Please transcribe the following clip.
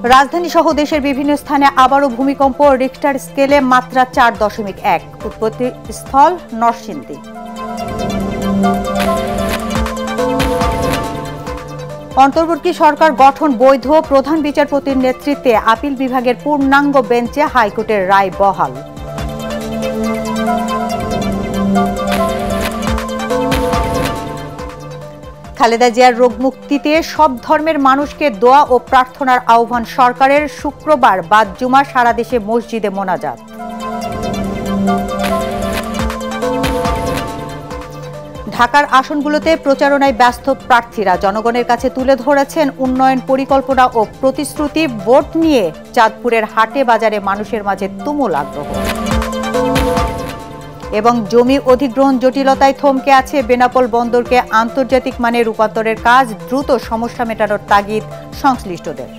রাজধানী সহ দেশের বিভিন্ন স্থানে আবারও ভূমিকম্প, রিক্টার স্কেলে মাত্রা 4.1, উৎপত্তি স্থল নরসিংদী। অন্তর্বর্তী সরকার গঠন বৈধ, প্রধান বিচারপতির নেতৃত্বে আপিল বিভাগের পূর্ণাঙ্গ বেঞ্চে হাইকোর্টের রায় বহাল। খালেদা জিয়ার রোগমুক্তিতে সব ধর্মের মানুষকে দোয়া ও প্রার্থনার আহ্বান সরকারের, শুক্রবার বাদ জুমা সারা দেশে মসজিদে মোনাজাত। ঢাকার আসনগুলোতে প্রচারণায় ব্যস্ত প্রার্থীরা, জনগণের কাছে তুলে ধরেছেন উন্নয়ন পরিকল্পনা ও প্রতিশ্রুতি। ভোট নিয়ে চাঁদপুরের হাটে বাজারে মানুষের মাঝে তুমুল আগ্রহ। এবং জমি অধিগ্রহণ জটিলতায় থমকে আছে বেনাপোল বন্দরকে আন্তর্জাতিক মানে রূপান্তরের কাজ, দ্রুত সমস্যা মেটানোর তাগিদ সংশ্লিষ্টদের।